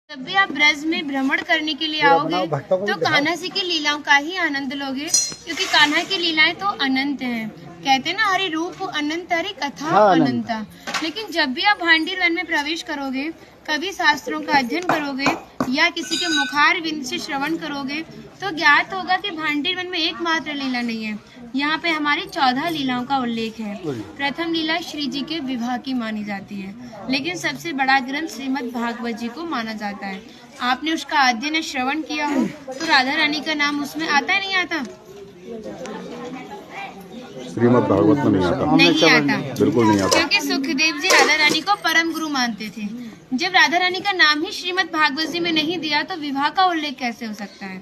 जब भी आप ब्रज में भ्रमण करने के लिए आओगे तो कान्हा जी की लीलाओं का ही आनंद लोगे, क्योंकि कान्हा की लीलाएं तो अनंत हैं। कहते हैं ना, हरि रूप अनंत हरि कथा अनंता। लेकिन जब भी आप भांडीर वन में प्रवेश करोगे, कभी शास्त्रों का अध्ययन करोगे या किसी के मुखार विंद से श्रवण करोगे तो ज्ञात होगा कि भांडीर वन में एकमात्र लीला नहीं है, यहाँ पे हमारी 14 लीलाओं का उल्लेख है। प्रथम लीला श्री जी के विवाह की मानी जाती है, लेकिन सबसे बड़ा ग्रंथ श्रीमद् भागवत जी को माना जाता है। आपने उसका अध्ययन श्रवण किया हो तो राधा रानी का नाम उसमें आता है नहीं आता? श्रीमद् भागवत में नहीं आता, बिल्कुल नहीं आता, क्योंकि सुखदेव जी राधा रानी को परम गुरु मानते थे। जब राधा रानी का नाम ही श्रीमद् भागवत जी में नहीं दिया तो विवाह का उल्लेख कैसे हो सकता है?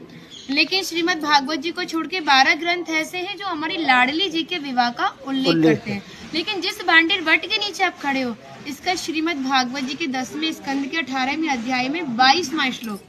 लेकिन श्रीमद् भागवत जी को छोड़ के 12 ग्रंथ ऐसे हैं जो हमारी लाडली जी के विवाह का उल्लेख करते हैं। लेकिन जिस भांडीर वट के नीचे आप खड़े हो, इसका श्रीमद् भागवत जी के 10वें स्कंद के 18वें अध्याय में 22वां श्लोक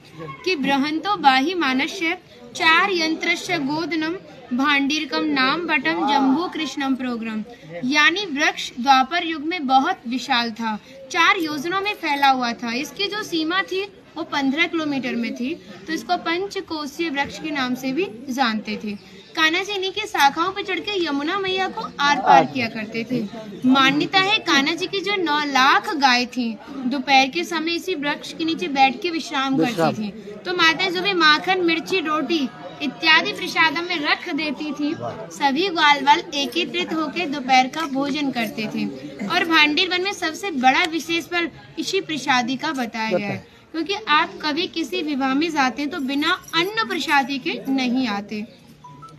कि बृहंतो बाहि मानस्य 4 यंत्रस्य गोदनम भांडीरकम नाम बटम जम्बू कृष्णम प्रोग्राम, यानी वृक्ष द्वापर युग में बहुत विशाल था, 4 योजनों में फैला हुआ था। इसकी जो सीमा थी वो 15 किलोमीटर में थी, तो इसको पंचकोशीय वृक्ष के नाम से भी जानते थे। कान्हा जी इन्हीं की शाखाओं पर चढ़ के यमुना मैया को आर पार किया करते थे। मान्यता है कान्हा जी की जो 9 लाख गाय थी, दोपहर के समय इसी वृक्ष के नीचे बैठ के विश्राम करती थी। तो माताएं जो भी माखन, मिर्ची, रोटी इत्यादि प्रसादम में रख देती थी, सभी ग्वाल वाल एकत्रित होकर दोपहर का भोजन करते थे। और भांडीर वन में सबसे बड़ा विशेष पर इसी प्रसादी का बताया गया है, क्योंकि आप कभी किसी विवाह में जाते हैं तो बिना अन्न प्रसादी के नहीं आते।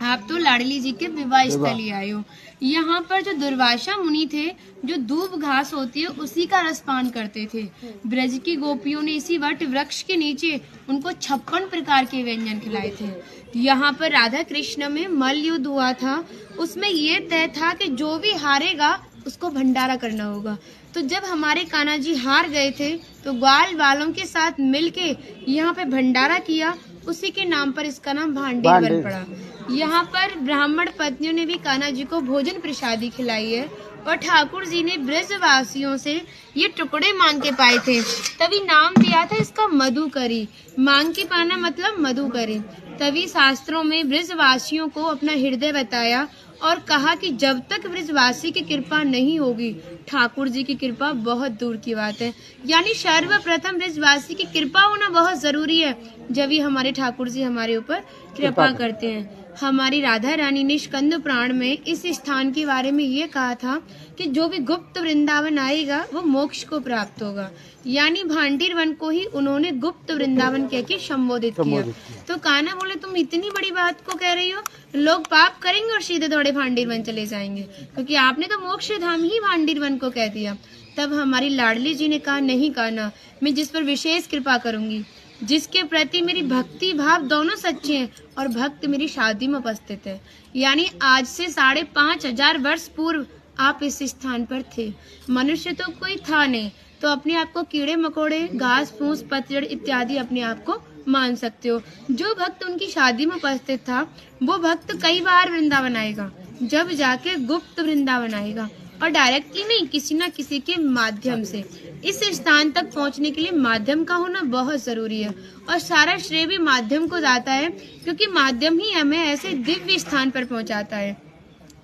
आप तो लाडली जी के विवाह स्थल ही आए हो। यहाँ पर जो दुर्वासा मुनि थे, जो दूब घास होती है उसी का रसपान करते थे। ब्रज की गोपियों ने इसी वट वृक्ष के नीचे उनको 56 प्रकार के व्यंजन खिलाए थे। यहाँ पर राधा कृष्ण में मल्ल युद्ध हुआ था, उसमें ये तय था कि जो भी हारेगा उसको भंडारा करना होगा। तो जब हमारे कान्हा जी हार गए थे तो ग्वाल वालों के साथ मिलके यहाँ पे भंडारा किया, उसी के नाम पर इसका नाम भांडीर वन पड़ा। यहाँ पर ब्राह्मण पत्नियों ने भी कान्हा जी को भोजन प्रसादी खिलाई है, और ठाकुर जी ने ब्रजवासियों से ये टुकड़े मांग के पाए थे, तभी नाम दिया था इसका मधुकरी। मांग के पाना मतलब मधुकरी। तभी शास्त्रों में ब्रजवासियों को अपना हृदय बताया और कहा कि जब तक ब्रजवासी की कृपा नहीं होगी, ठाकुर जी की कृपा बहुत दूर की बात है। यानी सर्वप्रथम ब्रजवासी की कृपा होना बहुत जरूरी है, जब ही हमारे ठाकुर जी हमारे ऊपर कृपा करते हैं। हमारी राधा रानी ने स्कंद पुराण में इस स्थान के बारे में ये कहा था कि जो भी गुप्त वृंदावन आएगा वो मोक्ष को प्राप्त होगा। यानी भांडीर वन को ही उन्होंने गुप्त वृंदावन कह के संबोधित किया। तो कान्हा बोले, तुम इतनी बड़ी बात को कह रही हो, लोग पाप करेंगे और सीधे दौड़े भांडीर वन चले जाएंगे, क्योंकि आपने तो मोक्ष धाम ही भांडीर वन को कह दिया। तब हमारी लाडली जी ने कहा, नहीं कान्हा, मैं जिस पर विशेष कृपा करूंगी, जिसके प्रति मेरी भक्ति भाव दोनों सच्चे हैं और भक्त मेरी शादी में उपस्थित है। यानी आज से 5,500 वर्ष पूर्व आप इस स्थान पर थे। मनुष्य तो कोई था नहीं, तो अपने आप को कीड़े मकोड़े, घास फूस, पतझड़ इत्यादि अपने आप को मान सकते हो। जो भक्त उनकी शादी में उपस्थित था वो भक्त कई बार वृंदावन आएगा, जब जाके गुप्त वृंदावन आएगा, और डायरेक्टली नहीं, किसी न किसी के माध्यम से। इस स्थान तक पहुंचने के लिए माध्यम का होना बहुत जरूरी है, और सारा श्रेय भी माध्यम को जाता है, क्योंकि माध्यम ही हमें ऐसे दिव्य स्थान पर पहुंचाता है।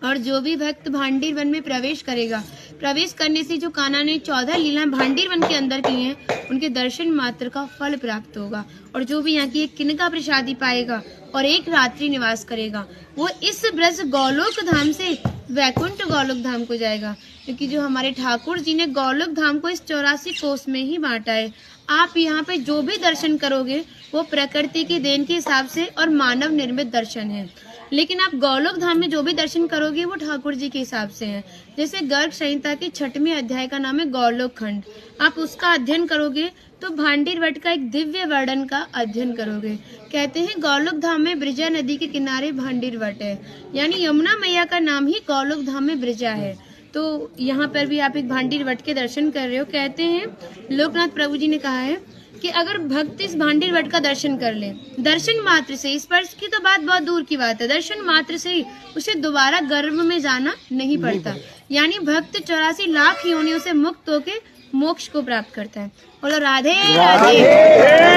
और जो भी भक्त भांडीर वन में प्रवेश करेगा, प्रवेश करने से जो कान्हा ने 14 लीला भांडीर वन के अंदर की हैं, उनके दर्शन मात्र का फल प्राप्त होगा। और जो भी यहाँ की एक किनका प्रसादी पाएगा और एक रात्रि निवास करेगा, वो इस ब्रज गौलोक धाम से वैकुंठ गौलोक धाम को जाएगा, क्योंकि जो हमारे ठाकुर जी ने गौलोक धाम को इस 84 कोस में ही बांटा है। आप यहाँ पे जो भी दर्शन करोगे वो प्रकृति की देन के हिसाब से और मानव निर्मित दर्शन है, लेकिन आप गौलोक धाम में जो भी दर्शन करोगे वो ठाकुर जी के हिसाब से है। जैसे गर्ग संहिता के 6वें अध्याय का नाम है गौलोक खंड, आप उसका अध्ययन करोगे तो भांडीर वट का एक दिव्य वर्णन का अध्ययन करोगे। कहते हैं गौलोक धाम में ब्रिजा नदी के किनारे भांडीर वट है, यानी यमुना मैया का नाम ही गौलोक धाम में ब्रिजा है। तो यहाँ पर भी आप एक भांडीर वट के दर्शन कर रहे हो। कहते हैं लोकनाथ प्रभु जी ने कहा है कि अगर भक्त इस भांडीर वट का दर्शन कर ले, दर्शन मात्र से, स्पर्श की तो बात बहुत दूर की बात है, दर्शन मात्र से ही उसे दोबारा गर्भ में जाना नहीं पड़ता। यानी भक्त 84 लाख योनियों से मुक्त होके मोक्ष को प्राप्त करता है। बोलो राधे राधे।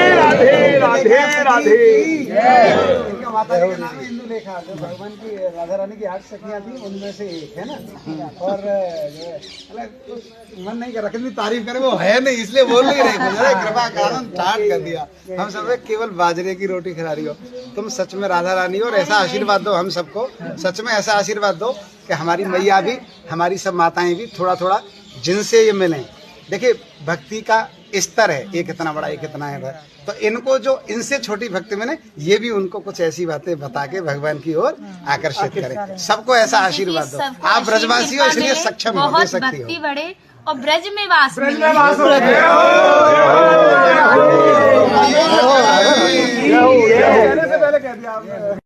रानी की जय। इनका माता जी का नाम है इंदुलेखा, जो भगवान की राधा रानी की 8 सखियां थी उनमें से एक है ना। और मन नहीं कर रहा कितनी तारीफ करे, वो है नहीं इसलिए बोल नहीं रहे, कृपा कारण स्टार्ट कर दिया। हम सब केवल बाजरे की रोटी खिला रही हो, तुम सच में राधा रानी हो। और ऐसा आशीर्वाद दो हम सबको, सच में ऐसा आशीर्वाद दो कि हमारी मैया भी, हमारी सब माताएं भी थोड़ा थोड़ा जिनसे ये मिलें। देखिए भक्ति का स्तर है, एक इतना बड़ा एक इतना है, तो इनको जो इनसे छोटी भक्ति में ये भी उनको कुछ ऐसी बातें बता के भगवान की ओर आकर्षित करें। सबको ऐसा आशीर्वाद दो। आप ब्रजवासी हो इसलिए सक्षम हो, दे सकती हो। बढ़े और ब्रज में वास कहने से पहले कह दिया आपने।